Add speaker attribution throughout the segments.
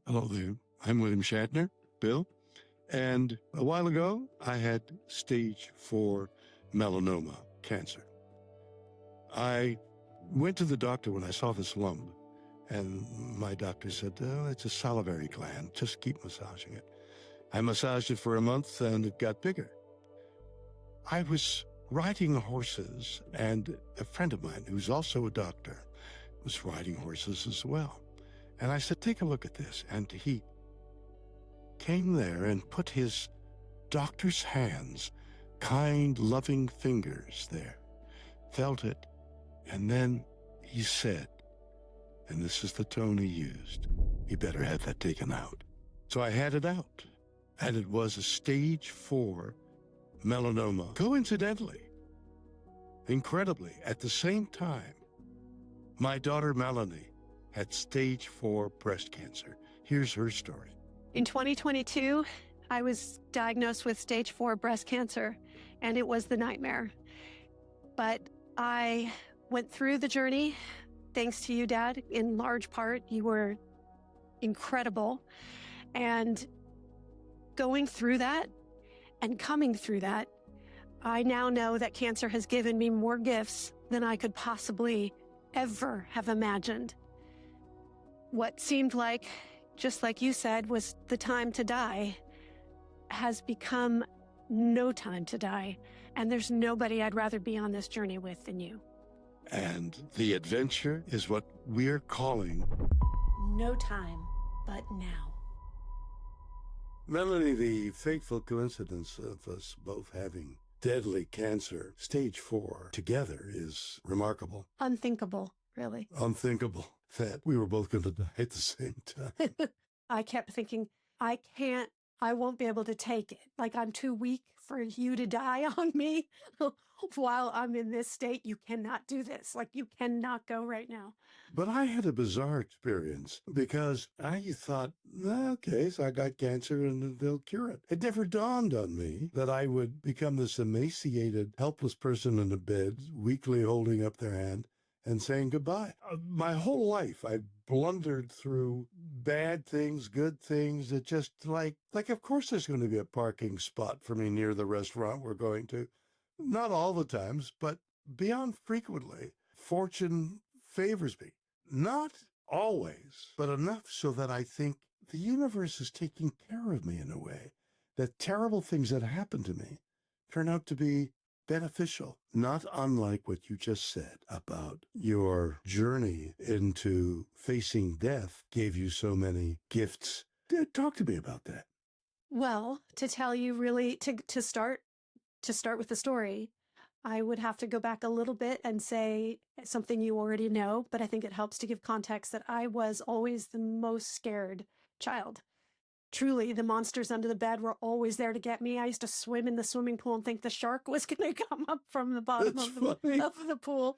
Speaker 1: Hello there. I'm William Shatner, Bill. And a while ago, I had stage 4 melanoma cancer. I went to the doctor when I saw this lump, and my doctor said, oh, it's a salivary gland. Just keep massaging it. I massaged it for a month, and it got bigger. I was riding horses, and a friend of mine, who's also a doctor, was riding horses as well. And I said, take a look at this. And he came there and put his doctor's hands, kind, loving fingers there, felt it, and then he said, and this is the tone he used, you better have that taken out. So I had it out, and it was a stage 4 melanoma. Coincidentally, incredibly, at the same time, my daughter Melanie had stage 4 breast cancer. Here's her story.
Speaker 2: In 2022, I was diagnosed with stage 4 breast cancer, and it was the nightmare. But I went through the journey, thanks to you, Dad. In large part, you were incredible. And going through that and coming through that, I now know that cancer has given me more gifts than I could possibly ever have imagined. What seemed like, just like you said, was the time to die has become no time to die. And there's nobody I'd rather be on this journey with than you.
Speaker 1: And the adventure is what we're calling
Speaker 2: No Time But Now.
Speaker 1: Melanie, the fateful coincidence of us both having deadly cancer, stage 4, together is remarkable.
Speaker 2: Unthinkable, really.
Speaker 1: Unthinkable that we were both going to die at the same time.
Speaker 2: I kept thinking, I won't be able to take it. Like, I'm too weak for you to die on me while I'm in this state. You cannot do this. Like, you cannot go right now.
Speaker 1: But I had a bizarre experience because I thought, okay, so I got cancer and they'll cure it. It never dawned on me that I would become this emaciated, helpless person in a bed, weakly holding up their hand and saying goodbye. My whole life, I blundered through bad things, good things, that just like, of course there's going to be a parking spot for me near the restaurant we're going to. Not all the times, but beyond frequently. Fortune favors me. Not always, but enough so that I think the universe is taking care of me in a way, that terrible things that happen to me turn out to be beneficial, not unlike what you just said about your journey into facing death gave you so many gifts. Talk to me about that.
Speaker 2: Well, to tell you really, to start with the story, I would have to go back a little bit and say something you already know, but I think it helps to give context that I was always the most scared child. Truly, the monsters under the bed were always there to get me. I used to swim in the swimming pool and think the shark was going to come up from the bottom of the pool.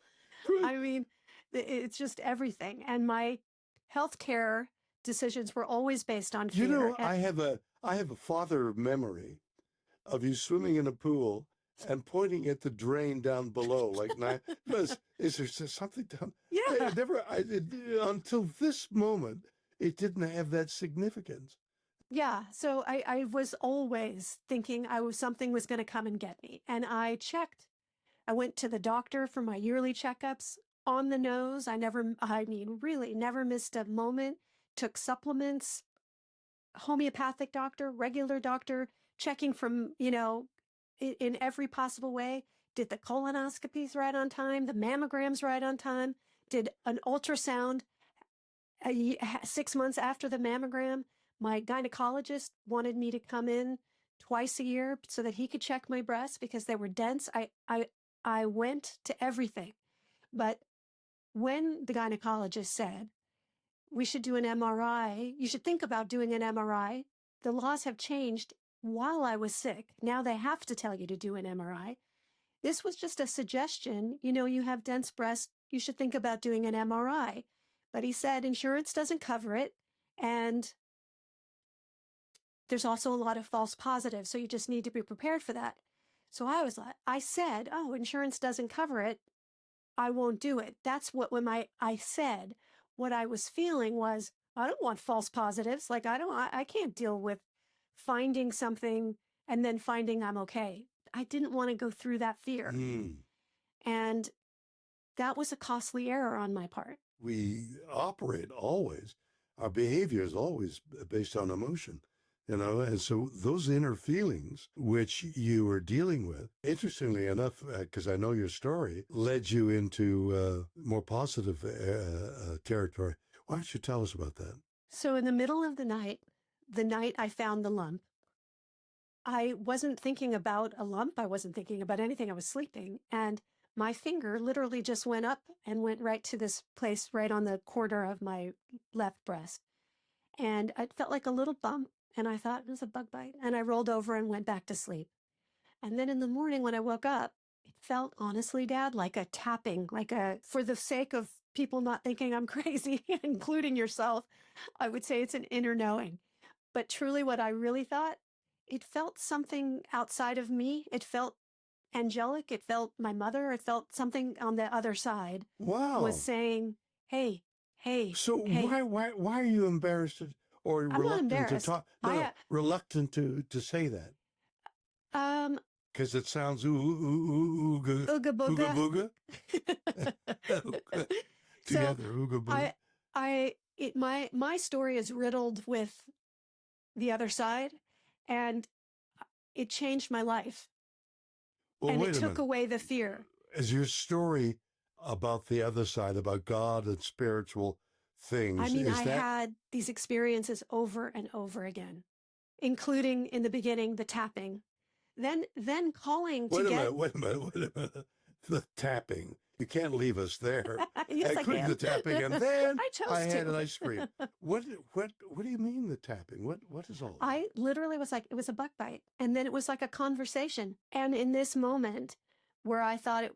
Speaker 2: I mean, it's just everything. And my healthcare decisions were always based on fear.
Speaker 1: You know, I have a father memory of you swimming in a pool and pointing at the drain down below, like, is there something down?
Speaker 2: Yeah.
Speaker 1: Until this moment, it didn't have that significance.
Speaker 2: Yeah. So I was always thinking something was going to come and get me. And I checked. I went to the doctor for my yearly checkups on the nose. Really never missed a moment. Took supplements, homeopathic doctor, regular doctor, checking from, in every possible way. Did the colonoscopies right on time, the mammograms right on time, did an ultrasound 6 months after the mammogram. My gynecologist wanted me to come in twice a year so that he could check my breasts because they were dense. I went to everything. But when the gynecologist said, we should do an MRI, you should think about doing an MRI, the laws have changed while I was sick. Now they have to tell you to do an MRI. This was just a suggestion. You have dense breasts. You should think about doing an MRI. But he said insurance doesn't cover it. And there's also a lot of false positives. So you just need to be prepared for that. So I said, oh, insurance doesn't cover it. I won't do it. That's what I said. What I was feeling was, I don't want false positives. Like, I can't deal with finding something and then finding I'm okay. I didn't want to go through that fear. And that was a costly error on my part.
Speaker 1: We operate always, our behavior is always based on emotion, and so those inner feelings which you were dealing with, interestingly enough, because I know your story, led you into more positive territory. Why don't you tell us about that?
Speaker 2: So in the middle of the night I found the lump, I wasn't thinking about a lump. I wasn't thinking about anything. I was sleeping. And my finger literally just went up and went right to this place right on the corner of my left breast. And it felt like a little bump. And I thought it was a bug bite. And I rolled over and went back to sleep. And then in the morning when I woke up, it felt, honestly, Dad, like a tapping, for the sake of people not thinking I'm crazy, including yourself, I would say it's an inner knowing. But truly what I really thought, it felt something outside of me. It felt angelic. It felt my mother. It felt something on the other side was saying, hey, hey.
Speaker 1: So
Speaker 2: hey.
Speaker 1: why are you embarrassed or
Speaker 2: I'm
Speaker 1: reluctant
Speaker 2: not embarrassed.
Speaker 1: to talk? Reluctant to say that? Because it sounds ooga booga. Together, ooga booga.
Speaker 2: My story is riddled with the other side, and it changed my life.
Speaker 1: Well,
Speaker 2: and
Speaker 1: wait
Speaker 2: it
Speaker 1: a
Speaker 2: took
Speaker 1: minute.
Speaker 2: away the fear.
Speaker 1: Is your story about the other side, about God and spiritual things?
Speaker 2: I mean, I had these experiences over and over again, including in the beginning, the tapping. Then calling to get...
Speaker 1: Wait a minute. The tapping. You can't leave us there.
Speaker 2: Yes, I can.
Speaker 1: The tapping, and then
Speaker 2: I
Speaker 1: had an ice cream. What do you mean the tapping? What is all that?
Speaker 2: I literally was like, it was a bug bite. And then it was like a conversation. And in this moment where I thought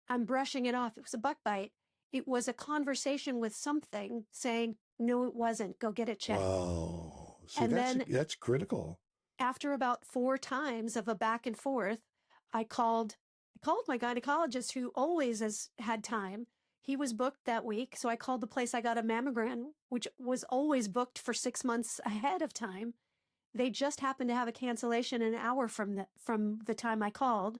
Speaker 2: I'm brushing it off, it was a bug bite. It was a conversation with something saying, no, it wasn't. Go get it checked.
Speaker 1: Wow. See,
Speaker 2: and
Speaker 1: that's critical.
Speaker 2: After about 4 times of a back and forth, I called my gynecologist, who always has had time. He was booked that week. So I called the place I got a mammogram, which was always booked for 6 months ahead of time. They just happened to have a cancellation an hour from the time I called.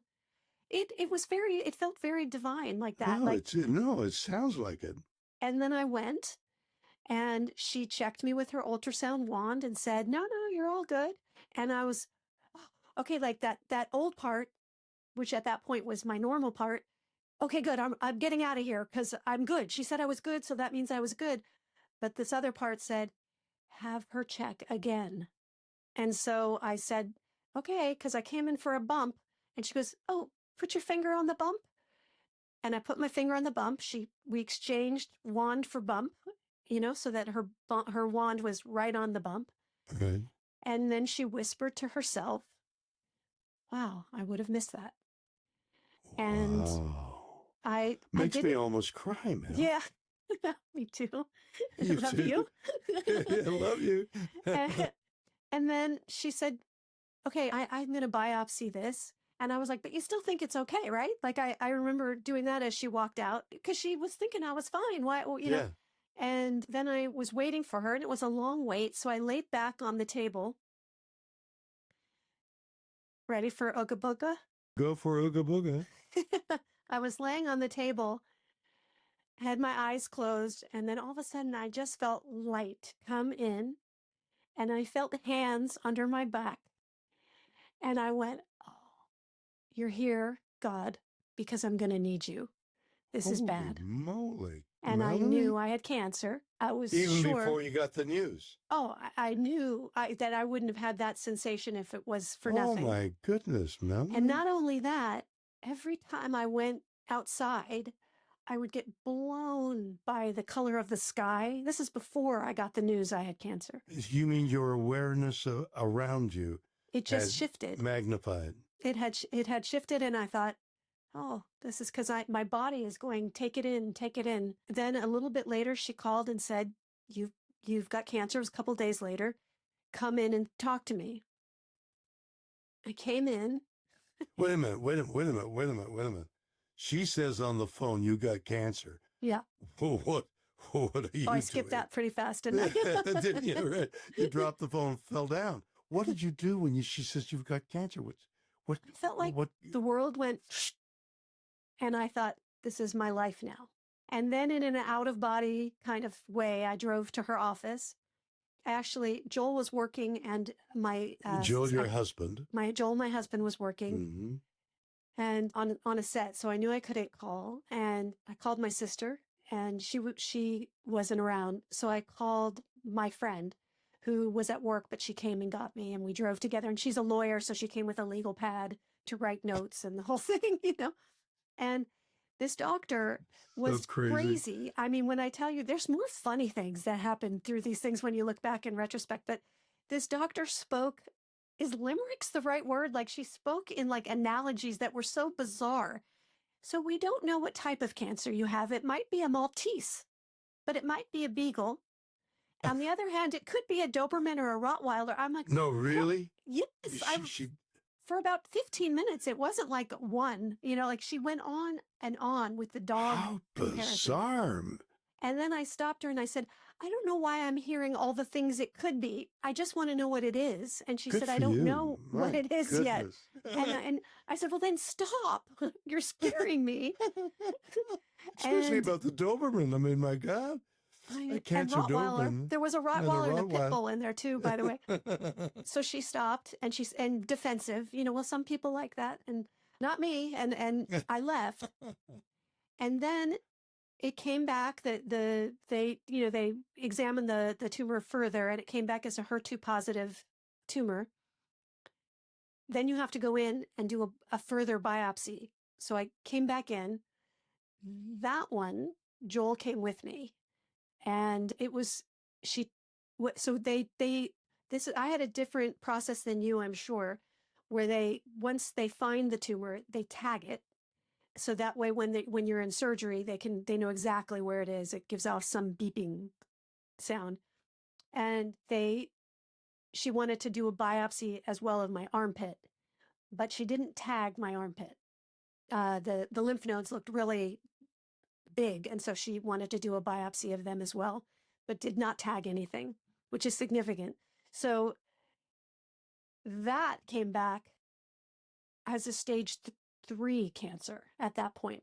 Speaker 2: It felt very divine, like that.
Speaker 1: It sounds like it.
Speaker 2: And then I went, and she checked me with her ultrasound wand and said, no, you're all good. And I was, okay, like that old part, which at that point was my normal part. Okay, good. I'm getting out of here because I'm good. She said I was good, so that means I was good. But this other part said, have her check again. And so I said, okay, because I came in for a bump. And she goes, oh, put your finger on the bump. And I put my finger on the bump. We exchanged wand for bump, so that her wand was right on the bump.
Speaker 1: Okay.
Speaker 2: And then she whispered to herself, wow, I would have missed that. And
Speaker 1: makes me almost cry, man.
Speaker 2: Yeah, me too.
Speaker 1: You
Speaker 2: love
Speaker 1: too.
Speaker 2: you.
Speaker 1: I love you.
Speaker 2: and then she said, okay, I'm going to biopsy this. And I was like, but you still think it's okay, right? Like I remember doing that as she walked out because she was thinking I was fine. Why, know? And then I was waiting for her, and it was a long wait. So I laid back on the table. Ready for Ooga Booga?
Speaker 1: Go for Ooga Booga.
Speaker 2: I was laying on the table, had my eyes closed, and then all of a sudden I just felt light come in, and I felt hands under my back. And I went, oh, you're here, God, because I'm going to need you. This is bad.
Speaker 1: Holy moly.
Speaker 2: And Melanie? I knew I had cancer. I was
Speaker 1: Even
Speaker 2: sure.
Speaker 1: before you got the news.
Speaker 2: Oh, I knew that I wouldn't have had that sensation if it was for nothing.
Speaker 1: Oh, my goodness, Melanie.
Speaker 2: And not only that, every time I went outside, I would get blown by the color of the sky. This is before I got the news I had cancer.
Speaker 1: You mean your awareness around you?
Speaker 2: It just shifted.
Speaker 1: Magnified.
Speaker 2: It had shifted, and I thought, oh, this is because my body is going, take it in, take it in. Then a little bit later, she called and said, you've got cancer. It was a couple days later. Come in and talk to me. I came in.
Speaker 1: Wait a minute. She says on the phone, you got cancer.
Speaker 2: Yeah.
Speaker 1: What what are you
Speaker 2: I skipped
Speaker 1: doing?
Speaker 2: that pretty fast, didn't I?
Speaker 1: Didn't you? Right. You dropped the phone, fell down. What did you do when she says you've got cancer? What,
Speaker 2: I felt like
Speaker 1: what?
Speaker 2: the world went, and I thought, this is my life now. And then in an out-of-body kind of way, I drove to her office. Actually, Joel was working, and my
Speaker 1: Joel, your husband.
Speaker 2: my husband was working,
Speaker 1: Mm-hmm.
Speaker 2: and on a set, so I knew I couldn't call, and I called my sister, and she wasn't around, so I called my friend, who was at work, but she came and got me, and we drove together. And she's a lawyer, so she came with a legal pad to write notes and the whole thing, And this doctor was crazy. I mean, when I tell you, there's more funny things that happen through these things when you look back in retrospect. But this doctor spoke, is limericks the right word? Like, she spoke in like analogies that were so bizarre. So we don't know what type of cancer you have. It might be a Maltese, but it might be a Beagle. On the other hand, it could be a Doberman or a Rottweiler. I'm like,
Speaker 1: no, really?
Speaker 2: Yes. For about 15 minutes, it wasn't like one, like she went on and on with the dog
Speaker 1: How
Speaker 2: comparison.
Speaker 1: bizarre.
Speaker 2: And then I stopped her and I said, I don't know why I'm hearing all the things it could be. I just want to know what it is. And she said, I don't know what it is yet. And I said, well, then stop. You're scaring me.
Speaker 1: Especially about the Doberman. I mean, my God. A cancer
Speaker 2: and Rottweiler.
Speaker 1: Doberman.
Speaker 2: There was a Rottweiler and a pit bull in there too, by the way. So she stopped, and she's defensive. Well, some people like that, and not me. And I left. And then it came back that they examined the tumor further, and it came back as a HER2 positive tumor. Then you have to go in and do a further biopsy. So I came back in. That one, Joel came with me. And it was, so I had a different process than you, I'm sure, where once they find the tumor, they tag it. So that way, when you're in surgery, they know exactly where it is. It gives off some beeping sound. And she wanted to do a biopsy as well of my armpit, but she didn't tag my armpit. The lymph nodes looked really big, and so she wanted to do a biopsy of them as well, but did not tag anything, which is significant. So that came back as a stage 3 cancer at that point.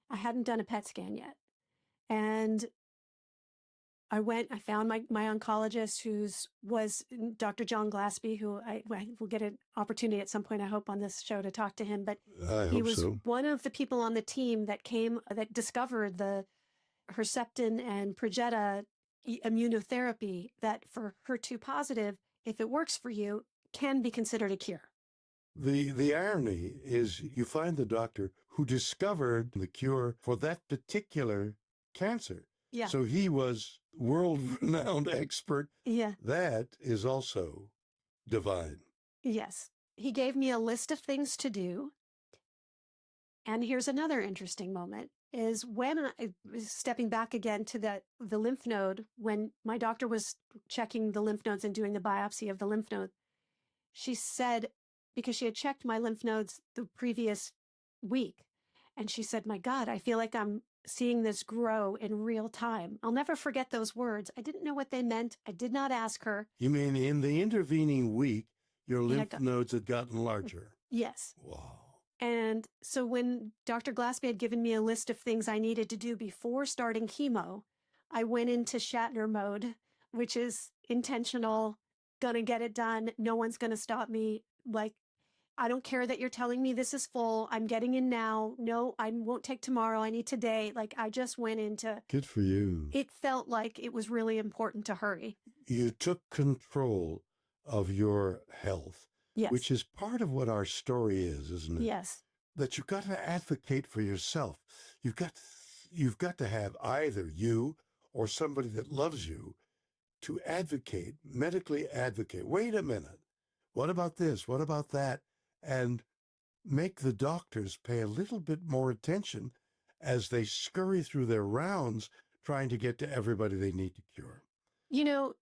Speaker 2: I hadn't done a PET scan yet. And I found my oncologist, was Dr. John Glaspie, who I will get an opportunity at some point, I hope, on this show to talk to him. But he was one of the people on the team that discovered the Herceptin and Perjeta immunotherapy that for HER2 positive, if it works for you, can be considered a cure.
Speaker 1: The irony is you find the doctor who discovered the cure for that particular cancer.
Speaker 2: Yeah.
Speaker 1: So he was world-renowned expert.
Speaker 2: Yeah.
Speaker 1: That is also divine.
Speaker 2: Yes. He gave me a list of things to do. And here's another interesting moment, is when I was stepping back again to the lymph node, when my doctor was checking the lymph nodes and doing the biopsy of the lymph node, she said, because she had checked my lymph nodes the previous week, and she said, my God, I feel like I'm seeing this grow in real time. I'll never forget those words. I didn't know what they meant. I did not ask her.
Speaker 1: You mean in the intervening week, your lymph nodes had gotten larger?
Speaker 2: Yes.
Speaker 1: Wow.
Speaker 2: And so when Dr. Glaspie had given me a list of things I needed to do before starting chemo, I went into Shatner mode, which is intentional, gonna get it done. No one's gonna stop me. Like, I don't care that you're telling me this is full. I'm getting in now. No, I won't take tomorrow. I need today. Like, I just went into...
Speaker 1: Good for you.
Speaker 2: It felt like it was really important to hurry.
Speaker 1: You took control of your health.
Speaker 2: Yes.
Speaker 1: Which is part of what our story is, isn't it?
Speaker 2: Yes.
Speaker 1: That you've got to advocate for yourself. You've got to have either you or somebody that loves you to advocate, medically advocate. Wait a minute. What about this? What about that? And make the doctors pay a little bit more attention as they scurry through their rounds trying to get to everybody they need to cure.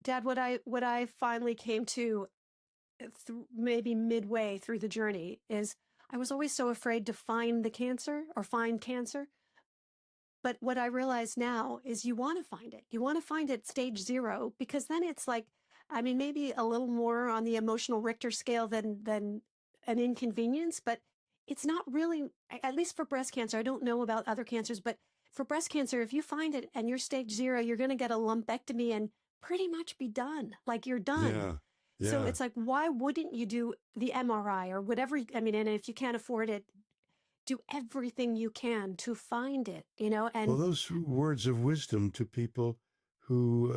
Speaker 2: Dad, what I finally came to maybe midway through the journey is I was always so afraid to find the cancer or find cancer. But what I realize now is you want to find it. You want to find it stage 0, because then it's like, I mean, maybe a little more on the emotional Richter scale than an inconvenience, but it's not really, at least for breast cancer. I don't know about other cancers, but for breast cancer, if you find it and you're stage 0, you're going to get a lumpectomy and pretty much be done. Like, you're done.
Speaker 1: Yeah.
Speaker 2: So
Speaker 1: Yeah.
Speaker 2: it's like, why wouldn't you do the MRI or whatever? I mean, and if you can't afford it, do everything you can to find it,
Speaker 1: Well,
Speaker 2: and
Speaker 1: those words of wisdom to people who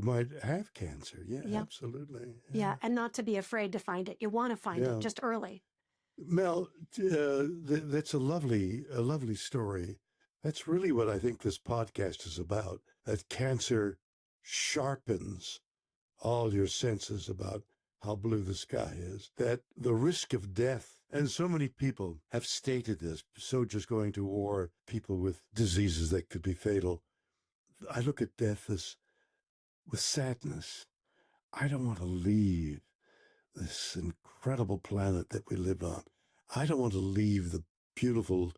Speaker 1: might have cancer. Yeah,
Speaker 2: yeah,
Speaker 1: absolutely.
Speaker 2: yeah, and not to be afraid to find it. You want to find
Speaker 1: Yeah.
Speaker 2: it just early.
Speaker 1: Mel, that's a lovely story. That's really what I think this podcast is about. That cancer sharpens all your senses about how blue the sky is. That the risk of death, and so many people have stated this, soldiers going to war, people with diseases that could be fatal. I look at death as with sadness. I don't want to leave this incredible planet that we live on. I don't want to leave the beautiful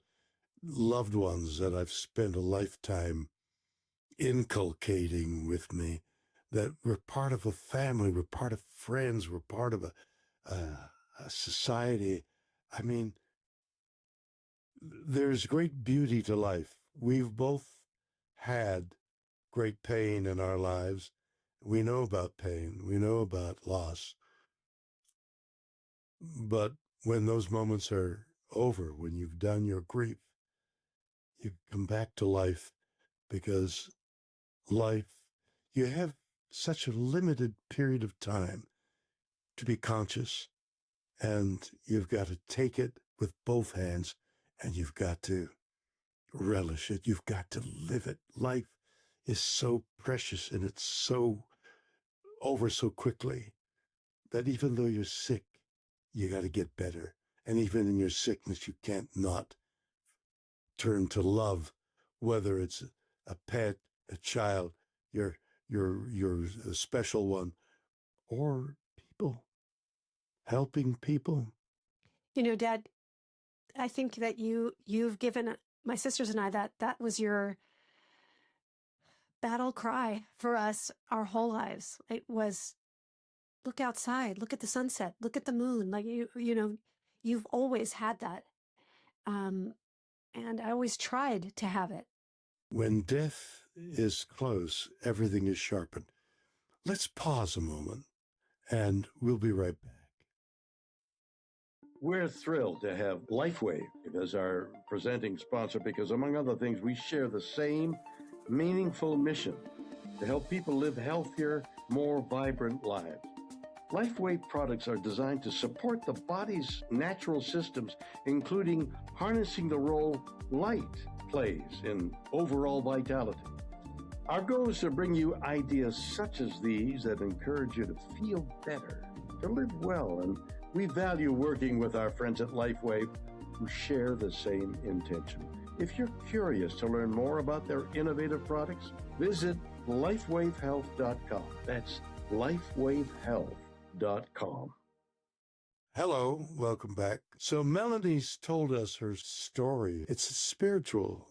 Speaker 1: loved ones that I've spent a lifetime inculcating with me, that we're part of a family, we're part of friends, we're part of a society. I mean, there's great beauty to life. We've both had great pain in our lives. We know about pain. We know about loss. But when those moments are over, when you've done your grief, you come back to life, because life, you have such a limited period of time to be conscious, and you've got to take it with both hands, and you've got to relish it. You've got to live it. Life is so precious, and it's so over so quickly that even though you're sick, you got to get better. And even in your sickness, you can't not turn to love, whether it's a pet, a child, your special one, or people, helping people.
Speaker 2: Dad, I think that you've given my sisters and I that was your battle cry for us our whole lives. It was, look outside, look at the sunset, look at the moon. Like, you've always had that. And I always tried to have it.
Speaker 1: When death is close, everything is sharpened. Let's pause a moment, and we'll be right back. We're thrilled to have Lifeway as our presenting sponsor because, among other things, we share the same meaningful mission to help people live healthier, more vibrant lives. Lifeway products are designed to support the body's natural systems, including harnessing the role light plays in overall vitality. Our goal is to bring you ideas such as these that encourage you to feel better, to live well, and we value working with our friends at Lifeway who share the same intention. If you're curious to learn more about their innovative products, visit lifewavehealth.com. That's lifewavehealth.com. Hello, welcome back. So Melanie's told us her story. It's a spiritual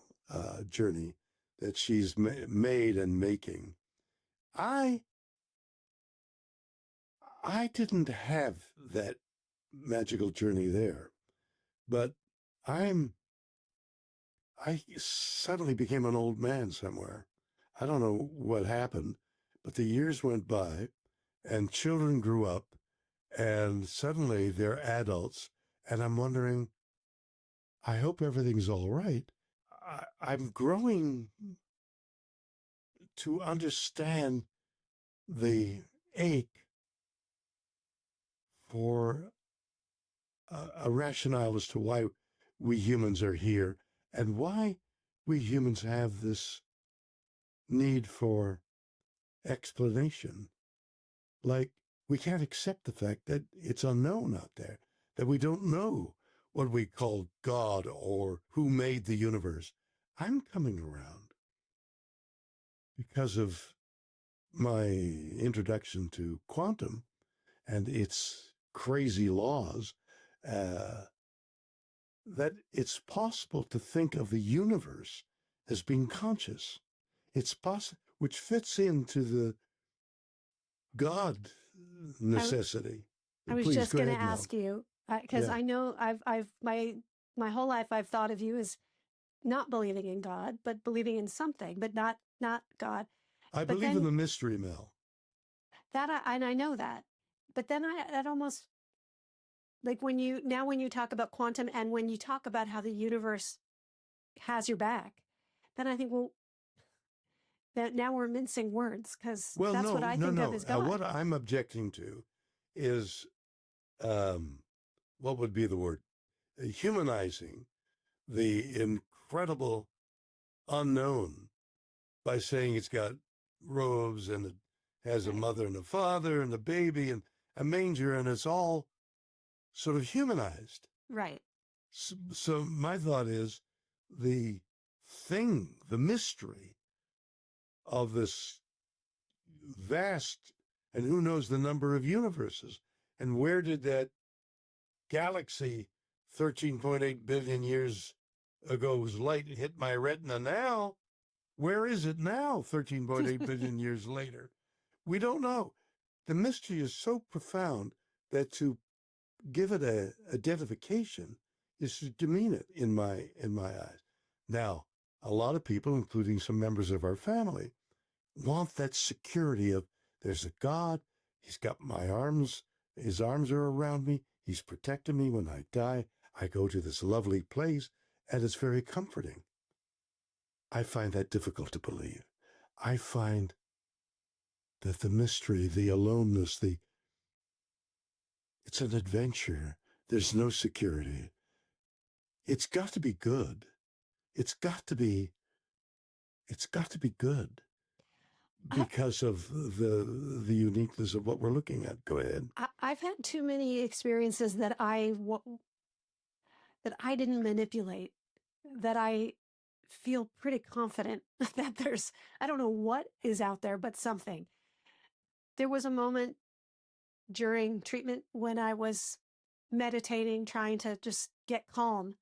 Speaker 1: journey that she's made and making. I didn't have that magical journey there, but I suddenly became an old man somewhere. I don't know what happened, but the years went by and children grew up and suddenly they're adults. And I'm wondering, I hope everything's all right. I'm growing to understand the ache for a rationale as to why we humans are here and why we humans have this need for explanation. Like, we can't accept the fact that it's unknown out there, that we don't know what we call God or who made the universe. I'm coming around because of my introduction to quantum and its crazy laws, that it's possible to think of the universe as being conscious. It's possible, which fits into the God necessity.
Speaker 2: I was
Speaker 1: Please,
Speaker 2: just
Speaker 1: go
Speaker 2: going to
Speaker 1: ahead, Mel.
Speaker 2: ask you, because
Speaker 1: Yeah.
Speaker 2: I know my whole life I've thought of you as not believing in God, but believing in something, but not God.
Speaker 1: I
Speaker 2: But
Speaker 1: believe in
Speaker 2: then
Speaker 1: the mystery, Mel.
Speaker 2: and I know that. But then that almost, like when you talk about quantum and when you talk about how the universe has your back, then I think, well, that now we're mincing words, because
Speaker 1: Well,
Speaker 2: that's what I think of
Speaker 1: no.
Speaker 2: as God.
Speaker 1: What I'm objecting to is, what would be the word? Humanizing the incredible unknown by saying it's got robes and it has a
Speaker 2: Right.
Speaker 1: mother and a father and a baby and a manger, and it's all sort of humanized.
Speaker 2: Right.
Speaker 1: So my thought is the mystery of this vast, and who knows the number of universes, and where did that galaxy 13.8 billion years ago's light hit my retina now? Where is it now, 13.8 billion years later? We don't know. The mystery is so profound that to give it a identification is to demean it in my eyes. Now, a lot of people, including some members of our family, want that security of there's a God, he's got my arms, his arms are around me, he's protecting me when I die, I go to this lovely place, and it's very comforting. I find that difficult to believe. I find that the mystery, the aloneness, it's an adventure. There's no security. It's got to be good. It's got to be good because of the uniqueness of what we're looking at. Go ahead.
Speaker 2: I've had too many experiences that I didn't manipulate, that I feel pretty confident that there's, I don't know what is out there, but something. There was a moment during treatment when I was meditating, trying to just get calm.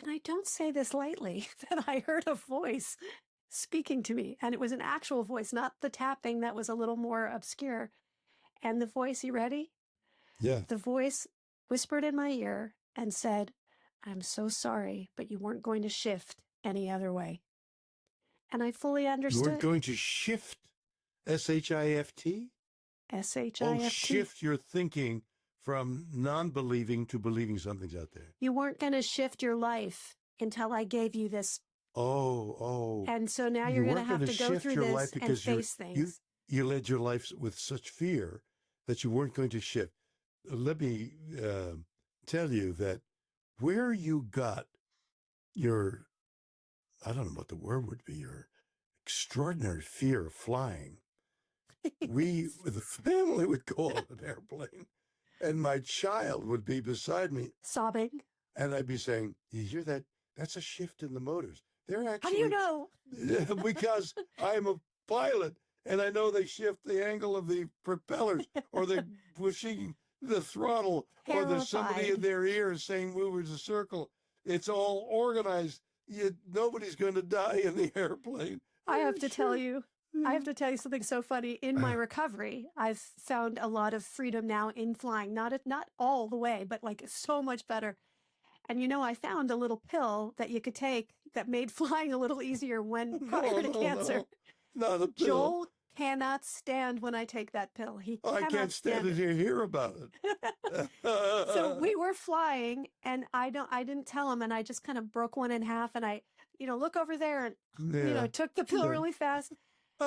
Speaker 2: And I don't say this lightly, that I heard a voice speaking to me. And it was an actual voice, not the tapping that was a little more obscure. And the voice, you ready?
Speaker 1: Yeah.
Speaker 2: The voice whispered in my ear and said, "I'm so sorry, but you weren't going to shift any other way." And I fully
Speaker 1: You
Speaker 2: understood.
Speaker 1: weren't going to shift, S-H-I-F-T?
Speaker 2: SHIFT.
Speaker 1: Oh, shift your thinking from non-believing to believing something's out there.
Speaker 2: You weren't going to shift your life until I gave you this.
Speaker 1: Oh.
Speaker 2: And so now
Speaker 1: You
Speaker 2: you're going to
Speaker 1: weren't
Speaker 2: have
Speaker 1: gonna
Speaker 2: to go
Speaker 1: shift
Speaker 2: through
Speaker 1: your
Speaker 2: this
Speaker 1: life
Speaker 2: and
Speaker 1: because
Speaker 2: face things.
Speaker 1: you led your life with such fear that you weren't going to shift. Let me tell you that where you got your, I don't know what the word would be, your extraordinary fear of flying. The family would go on an airplane and my child would be beside me
Speaker 2: Sobbing.
Speaker 1: and I'd be saying, "You hear that? That's a shift in the motors. They're actually..."
Speaker 2: How do you know?
Speaker 1: Because I'm a pilot and I know they shift the angle of the propellers or they're pushing the throttle or there's somebody in their ear saying move as a circle. It's all organized. Nobody's going to die in the airplane.
Speaker 2: I have to tell you something so funny. In my recovery, I've found a lot of freedom now in flying. Not all the way, but like so much better. And I found a little pill that you could take that made flying a little easier when prior to cancer.
Speaker 1: No, not a pill.
Speaker 2: Joel cannot stand when I take that pill.
Speaker 1: I can't stand it to hear about it.
Speaker 2: So we were flying, and I didn't tell him, and I just kind of broke one in half, and I, look over there, and took the pill really fast.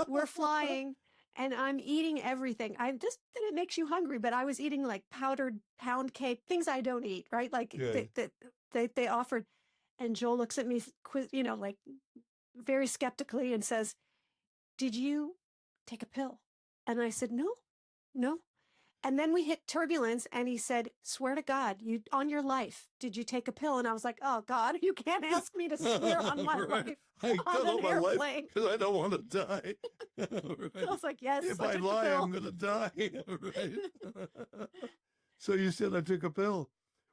Speaker 2: We're flying, and I'm eating everything. It makes you hungry, but I was eating like powdered pound cake, things I don't eat, right? Like they offered, and Joel looks at me, like very skeptically, and says, "Did you take a pill?" And I said, "No." And then we hit turbulence, and he said, "Swear to God, you on your life, did you take a pill?" And I was like, "Oh God, you can't ask me to swear on my life on an airplane
Speaker 1: because I don't want to die."
Speaker 2: Right. I was like, "Yes,
Speaker 1: if I lie, I'm going to die." Right. So you said I took a pill.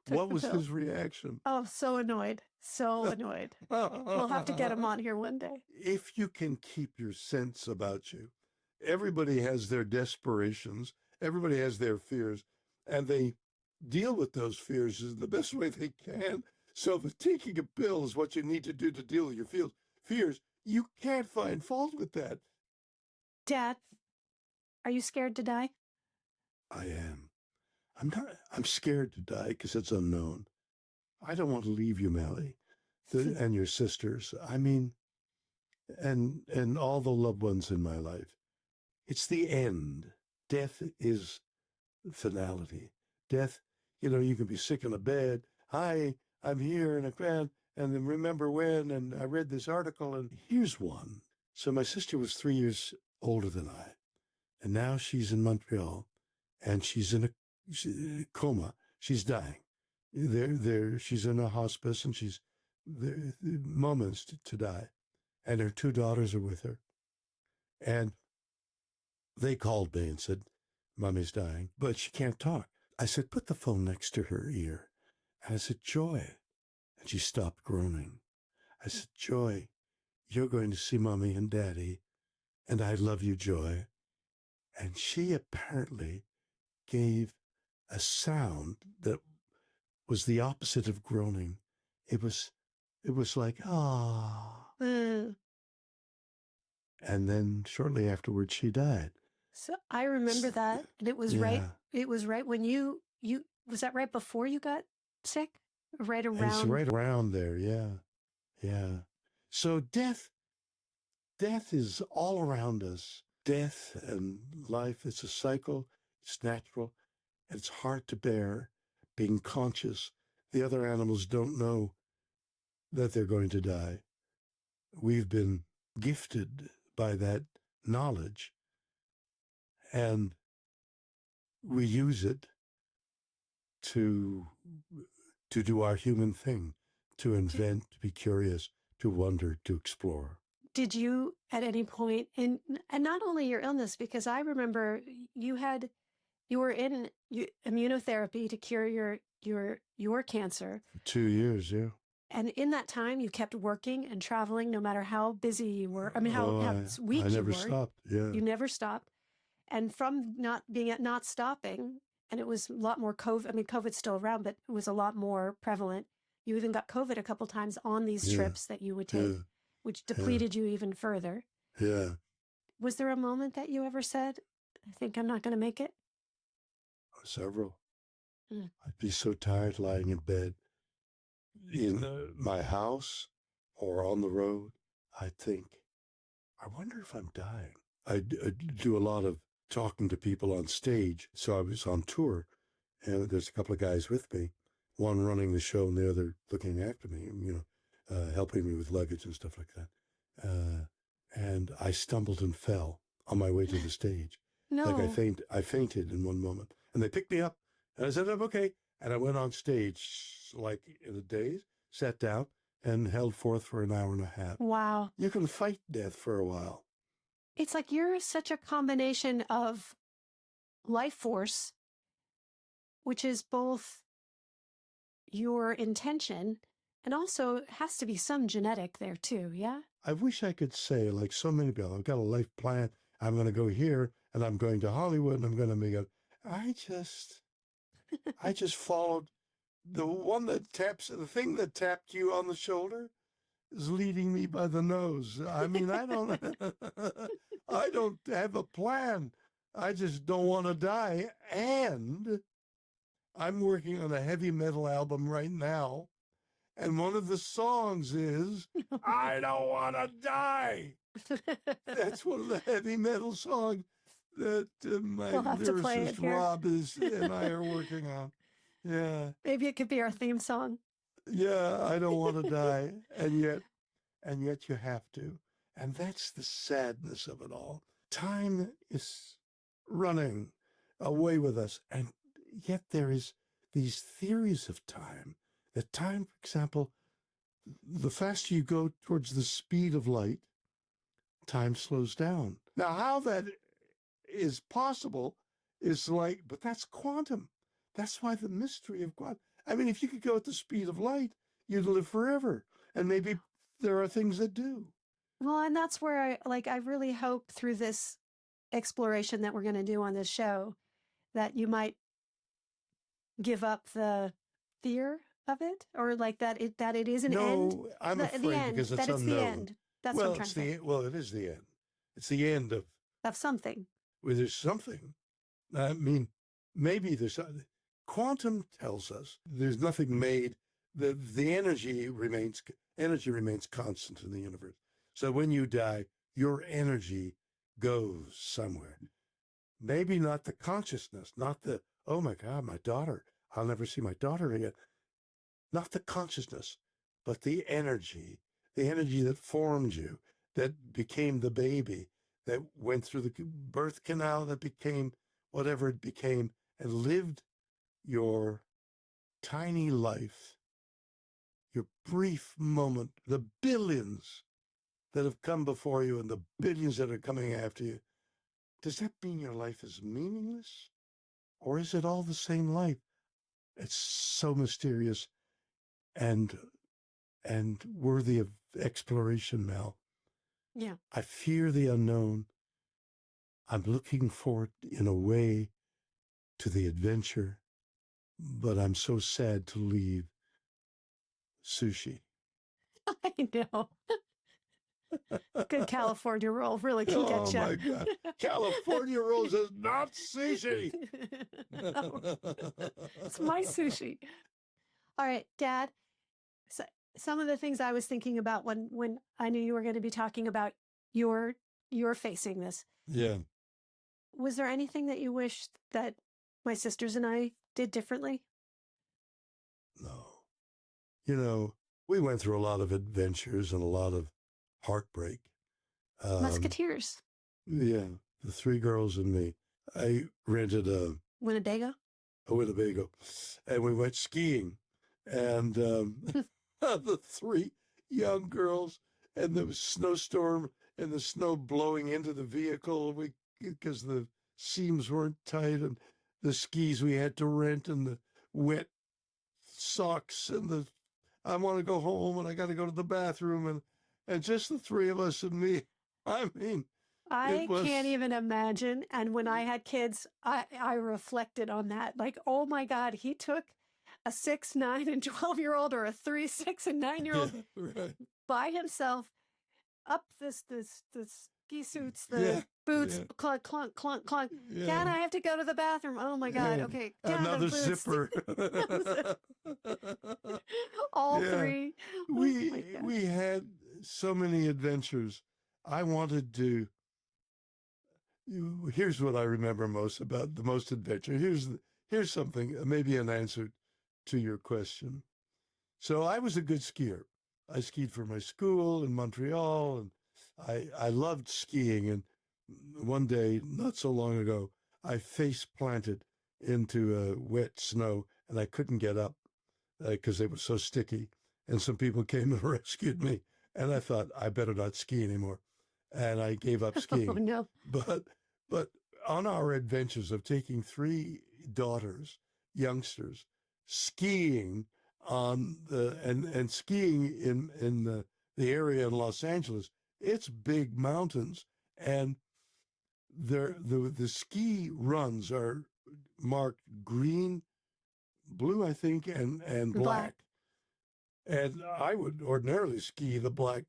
Speaker 2: took
Speaker 1: What
Speaker 2: the
Speaker 1: was
Speaker 2: pill.
Speaker 1: his reaction?
Speaker 2: Oh, so annoyed. So annoyed. We'll have to get him on here one day.
Speaker 1: If you can keep your sense about you, everybody has their desperations, everybody has their fears, and they deal with those fears in the best way they can. So if taking a pill is what you need to do to deal with your fears, you can't find fault with that.
Speaker 2: Dad, are you scared to die?
Speaker 1: I am. I'm scared to die because it's unknown. I don't want to leave you, Melly, and your sisters. I mean, and all the loved ones in my life. It's the end. Death is finality. Death, you can be sick in a bed. Hi, I'm here in a crowd, and then remember when, and I read this article, and here's one. So my sister was 3 years older than I, and now she's in Montreal, and she's in a coma. She's dying. She's in a hospice, and she's moments to die, and her two daughters are with her, and they called me and said, Mommy's dying, but she can't talk. I said, put the phone next to her ear. And I said, Joy. And she stopped groaning. I said, Joy, you're going to see Mommy and Daddy, and I love you, Joy. And she apparently gave a sound that was the opposite of groaning. It was like, ah.
Speaker 2: Mm.
Speaker 1: And then shortly afterwards, she died.
Speaker 2: So I remember that. And it was right when you was that right before you got sick? Right around.
Speaker 1: It's right around there, yeah. So death is all around us. Death and life, it's a cycle, it's natural, it's hard to bear, being conscious. The other animals don't know that they're going to die. We've been gifted by that knowledge, and we use it to do our human thing, to invent, to be curious, to wonder, to explore.
Speaker 2: Did you at any point and not only your illness, because I remember you were in immunotherapy to cure your cancer.
Speaker 1: 2 years, yeah.
Speaker 2: And in that time, you kept working and traveling, no matter how busy you were. I mean, how weak you were.
Speaker 1: I never stopped. Yeah,
Speaker 2: you never stopped. And from not stopping, and it was a lot more COVID. I mean, COVID's still around, but it was a lot more prevalent. You even got COVID a couple times on these trips that you would take, which depleted you even further.
Speaker 1: Yeah.
Speaker 2: Was there a moment that you ever said, "I think I'm not going to make it"?
Speaker 1: Several. I'd be so tired lying in bed in my house or on the road. I'd think, I wonder if I'm dying. I do a lot of talking to people on stage. So I was on tour, and there's a couple of guys with me, one running the show and the other looking after me, helping me with luggage and stuff like that. And I stumbled and fell on my way to the stage.
Speaker 2: No.
Speaker 1: Like I fainted in one moment. And they picked me up, and I said, I'm okay. And I went on stage, like in a daze, sat down, and held forth for an hour and a half.
Speaker 2: Wow.
Speaker 1: You can fight death for a while.
Speaker 2: It's like you're such a combination of life force, which is both your intention and also has to be some genetic there too, yeah?
Speaker 1: I wish I could say, like so many people, I've got a life plan. I'm going to go here, and I'm going to Hollywood, and I'm going to make it. I just followed the thing that tapped you on the shoulder is leading me by the nose. I mean, I don't have a plan. I just don't want to die. And I'm working on a heavy metal album right now. And one of the songs is, I don't want to die. That's one of the heavy metal songs that my lyricist Rob and I are working on. Yeah.
Speaker 2: Maybe it could be our theme song.
Speaker 1: Yeah, I don't want to die. And yet you have to. And that's the sadness of it all. Time is running away with us. And yet there is these theories of time. That time, for example, the faster you go towards the speed of light, time slows down. Now, how that is possible is but that's quantum. That's why the mystery of quantum. I mean, if you could go at the speed of light, you'd live forever. And maybe there are things that do.
Speaker 2: Well, and that's where I really hope through this exploration that we're going to do on this show that you might give up the fear of it, or like that it is an end.
Speaker 1: No, I'm
Speaker 2: The
Speaker 1: afraid
Speaker 2: end,
Speaker 1: because it's
Speaker 2: that it's the
Speaker 1: unknown.
Speaker 2: end. That's
Speaker 1: Well,
Speaker 2: what I'm trying to say.
Speaker 1: well, it is the end. It's the end of
Speaker 2: Something.
Speaker 1: where there's something. I mean, maybe there's quantum tells us there's nothing made. The energy remains constant in the universe. So when you die, your energy goes somewhere. Maybe not the consciousness, not the, oh my God, my daughter, I'll never see my daughter again. Not the consciousness, but the energy that formed you, that became the baby, that went through the birth canal, that became whatever it became, and lived your tiny life, your brief moment, the billions that have come before you and the billions that are coming after you. Does that mean your life is meaningless? Or is it all the same life? It's so mysterious and worthy of exploration, Mel.
Speaker 2: Yeah.
Speaker 1: I fear the unknown. I'm looking forward in a way to the adventure, but I'm so sad to leave sushi.
Speaker 2: I know. Good California roll really can get you.
Speaker 1: Oh my God. California rolls is not sushi.
Speaker 2: No, it's my sushi. All right, Dad. So, some of the things I was thinking about when I knew you were going to be talking about you're facing this.
Speaker 1: Yeah.
Speaker 2: Was there anything that you wished that my sisters and I did differently?
Speaker 1: No. You know, we went through a lot of adventures and a lot of heartbreak.
Speaker 2: Musketeers.
Speaker 1: Yeah, the three girls and me. I rented a
Speaker 2: Winnebago?
Speaker 1: Winnebago, and we went skiing. And the three young girls, and the snowstorm and the snow blowing into the vehicle because the seams weren't tight, and the skis we had to rent, and the wet socks, and I want to go home, and I got to go to the bathroom, and just the three of us and me. I mean,
Speaker 2: I can't even imagine. And when I had kids, I reflected on that. Like, oh my God, he took a 6, 9, and 12-year-old, or a 3, 6, and 9-year-old
Speaker 1: right.
Speaker 2: by himself up the ski suits, the boots, clunk, clunk, clunk, clunk.
Speaker 1: Yeah.
Speaker 2: Dad, I have to go to the bathroom. Oh my God. Okay. Dad,
Speaker 1: Another
Speaker 2: the boots.
Speaker 1: zipper.
Speaker 2: All three.
Speaker 1: We had so many adventures. I wanted to. Here's what I remember most about the most adventure. Here's something, maybe an answer to your question. So I was a good skier. I skied for my school in Montreal, and I loved skiing. And one day, not so long ago, I face planted into wet snow, and I couldn't get up because they were so sticky. And some people came and rescued me. And I thought, I better not ski anymore. And I gave up skiing.
Speaker 2: Oh, no.
Speaker 1: But on our adventures of taking three daughters, youngsters, skiing on and skiing in the area in Los Angeles, it's big mountains, and the ski runs are marked green, blue, I think, and black. And I would ordinarily ski the black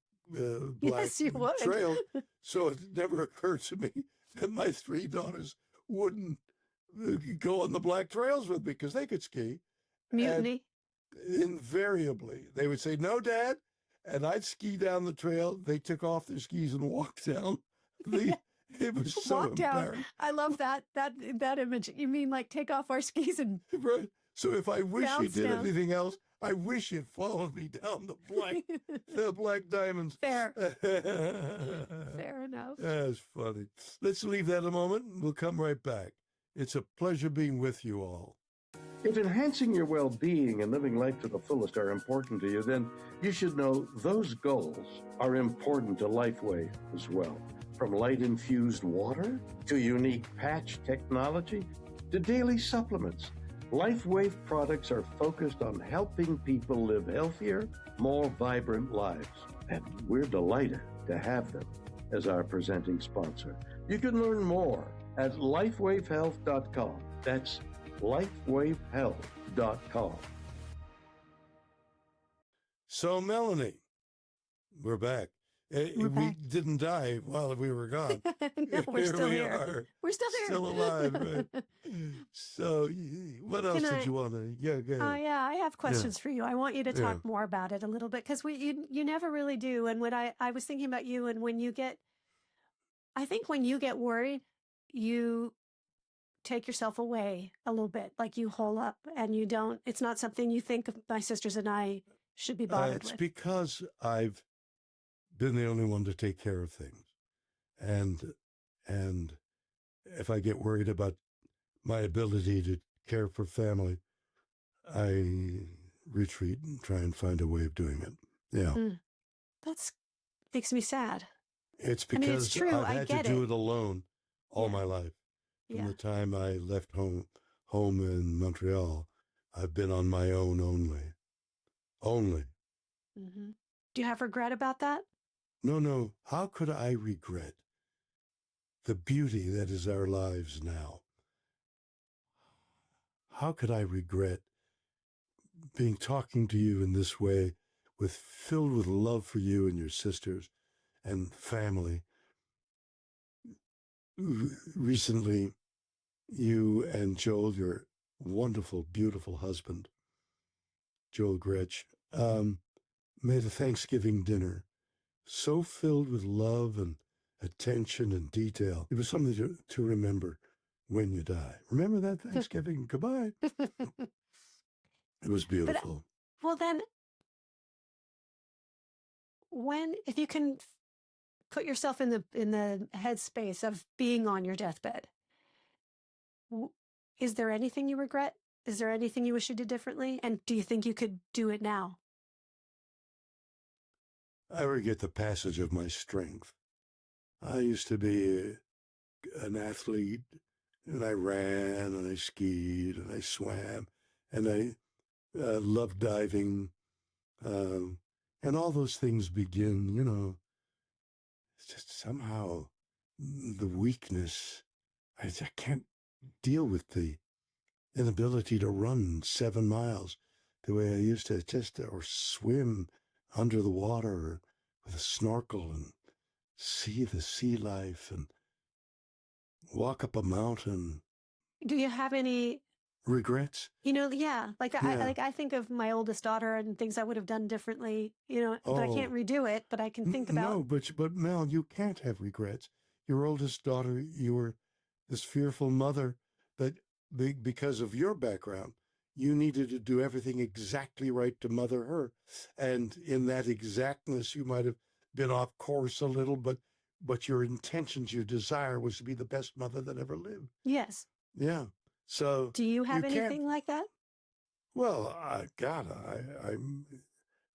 Speaker 2: Yes, you would.
Speaker 1: trail, so it never occurred to me that my three daughters wouldn't go on the black trails with me because they could ski.
Speaker 2: Mutiny.
Speaker 1: And invariably, they would say, "No, Dad," and I'd ski down the trail. They took off their skis and walked down. It was so
Speaker 2: Walk down.
Speaker 1: embarrassing.
Speaker 2: I love that image. You mean like take off our skis and
Speaker 1: Right. So if I wish you did
Speaker 2: down.
Speaker 1: anything else, I wish you'd followed me down the black diamonds.
Speaker 2: Fair. Fair enough.
Speaker 1: That's funny. Let's leave that a moment. We'll come right back. It's a pleasure being with you all.
Speaker 3: If enhancing your well-being and living life to the fullest are important to you, then you should know those goals are important to Lifeway as well. From light-infused water to unique patch technology to daily supplements, LifeWave products are focused on helping people live healthier, more vibrant lives. And we're delighted to have them as our presenting sponsor. You can learn more at lifewavehealth.com. That's lifewavehealth.com.
Speaker 1: So, Melanie, we're back.
Speaker 2: We're
Speaker 1: We
Speaker 2: back.
Speaker 1: didn't die while we were gone.
Speaker 2: No, we're still
Speaker 1: we
Speaker 2: here.
Speaker 1: are,
Speaker 2: We're still here.
Speaker 1: still alive. Right? So, what else
Speaker 2: Can
Speaker 1: did
Speaker 2: I-
Speaker 1: you want to? Yeah, go
Speaker 2: Oh
Speaker 1: ahead.
Speaker 2: yeah, I have questions for you. I want you to
Speaker 1: Yeah.
Speaker 2: talk more about it a little bit because you never really do. And when I was thinking about you, and when you get, I think when you get worried, you take yourself away a little bit, like you hole up, and you don't. It's not something you think my sisters and I should be bothered
Speaker 1: It's
Speaker 2: with.
Speaker 1: because I've been the only one to take care of things, and if I get worried about my ability to care for family, I retreat and try and find a way of doing it. Yeah.
Speaker 2: That's makes me sad.
Speaker 1: It's
Speaker 2: I mean,
Speaker 1: because
Speaker 2: it's true,
Speaker 1: I've
Speaker 2: I
Speaker 1: had to
Speaker 2: get
Speaker 1: do
Speaker 2: it.
Speaker 1: it alone all
Speaker 2: Yeah.
Speaker 1: my life. From
Speaker 2: Yeah.
Speaker 1: the time I left home in Montreal, I've been on my own only.
Speaker 2: hmm Do you have regret about that?
Speaker 1: No. How could I regret the beauty that is our lives now? How could I regret being talking to you in this way, filled with love for you and your sisters and family? Recently, you and Joel, your wonderful, beautiful husband, Joel Gretsch, made a Thanksgiving dinner so filled with love and attention and detail. It was something to remember when you die. Remember that Thanksgiving? Goodbye. It was beautiful.
Speaker 2: Well, then, if you can put yourself in the headspace of being on your deathbed, is there anything you regret? Is there anything you wish you did differently? And do you think you could do it now?
Speaker 1: I regret the passage of my strength. I used to be an athlete, and I ran, and I skied, and I swam, and I loved diving, and all those things begin, it's just somehow the weakness. I can't deal with the inability to run 7 miles the way I used to, or swim under the water with a snorkel and see the sea life and walk up a mountain.
Speaker 2: Do you have any
Speaker 1: Regrets?
Speaker 2: Yeah. Like
Speaker 1: Yeah.
Speaker 2: I think of my oldest daughter and things I would have done differently, but I can't
Speaker 1: Oh.
Speaker 2: redo it, but I can think about.
Speaker 1: No, but Mel, you can't have regrets. Your oldest daughter, you were this fearful mother that because of your background, you needed to do everything exactly right to mother her. And in that exactness, you might have been off course a little, but your intentions, your desire was to be the best mother that ever lived.
Speaker 2: Yes.
Speaker 1: Yeah. So
Speaker 2: Do you have
Speaker 1: you can't-
Speaker 2: anything like that?
Speaker 1: well, I'm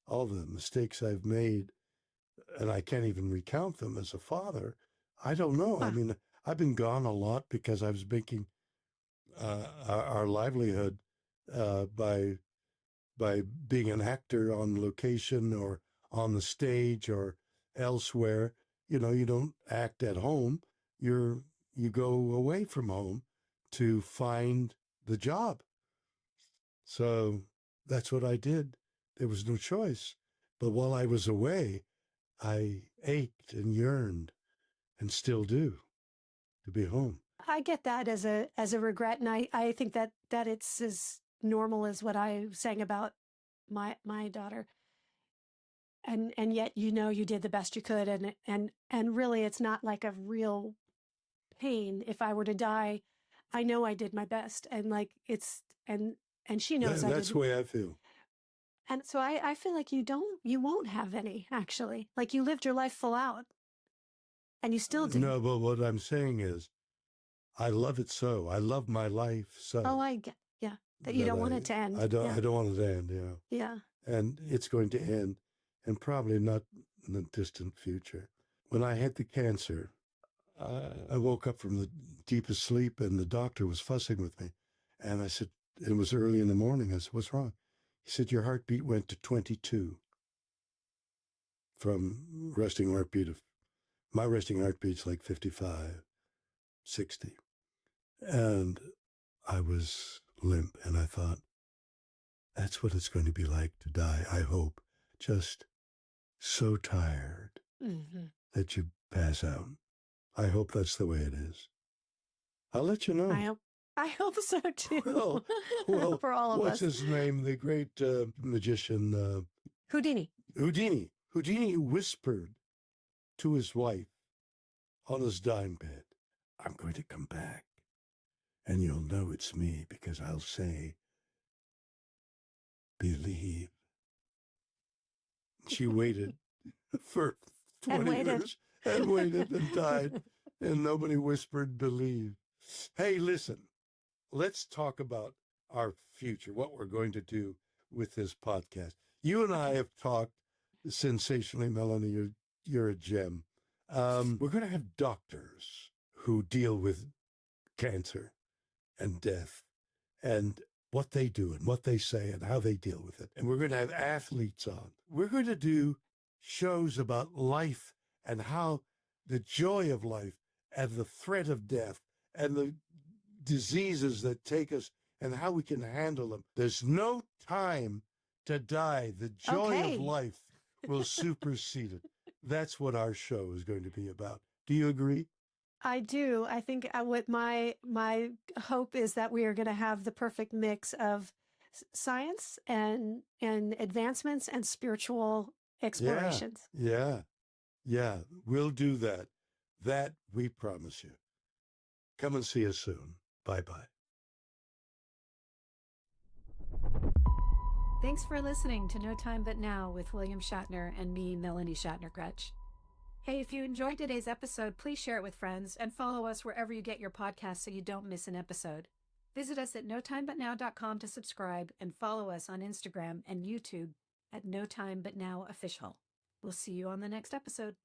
Speaker 1: all the mistakes I've made, and I can't even recount them as a father. I don't know. I
Speaker 2: Huh.
Speaker 1: mean, I've been gone a lot because I was making our livelihood by being an actor on location or on the stage or elsewhere. You don't act at home. You go away from home to find the job. So that's what I did. There was no choice. But while I was away, I ached and yearned, and still do, to be home.
Speaker 2: I get that as a regret, and I think that it's as normal as what I was saying about my daughter. And yet you did the best you could, and really it's not like a real pain. If I were to die, I know I did my best, and like it's and she knows I
Speaker 1: That's
Speaker 2: did.
Speaker 1: the way I feel.
Speaker 2: And so I feel like you won't have any, actually. Like you lived your life full out, and you still do.
Speaker 1: No, but what I'm saying is, I love it so. I love my life so.
Speaker 2: Oh, I get, yeah, that you don't want it to end.
Speaker 1: I don't.
Speaker 2: Yeah.
Speaker 1: I don't want it to end.
Speaker 2: Yeah.
Speaker 1: And it's going to end, and probably not in the distant future. When I had the cancer, I woke up from the deepest sleep, and the doctor was fussing with me, and I said, it was early in the morning. I said, what's wrong? He said, your heartbeat went to 22 from resting heartbeat of, my resting heartbeat's like 55, 60. And I was limp, and I thought, that's what it's going to be like to die, I hope. Just so tired that you pass out. I hope that's the way it is. I'll let you know.
Speaker 2: I hope so too.
Speaker 1: Well,
Speaker 2: for all of
Speaker 1: what's
Speaker 2: us.
Speaker 1: his name? The great magician
Speaker 2: Houdini.
Speaker 1: Houdini whispered to his wife on his dying bed, I'm going to come back, and you'll know it's me because I'll say, believe. She waited for 20 years and waited and died, and nobody whispered believe. Hey, listen, let's talk about our future, what we're going to do with this podcast. You and I have talked sensationally, Melanie, you're a gem. We're going to have doctors who deal with cancer and death and what they do and what they say and how they deal with it. And we're going to have athletes on. We're going to do shows about life and how the joy of life and the threat of death and the diseases that take us and how we can handle them. There's no time to die. The joy of life will supersede it. That's what our show is going to be about. Do you agree?
Speaker 2: I do. I think what my hope is that we are going to have the perfect mix of science and advancements and spiritual explorations.
Speaker 1: Yeah. We'll do that. That we promise you. Come and see us soon. Bye-bye.
Speaker 2: Thanks for listening to No Time But Now with William Shatner and me, Melanie Shatner-Gretsch. Hey, if you enjoyed today's episode, please share it with friends and follow us wherever you get your podcasts so you don't miss an episode. Visit us at notimebutnow.com to subscribe and follow us on Instagram and YouTube at No Time But Now Official. We'll see you on the next episode.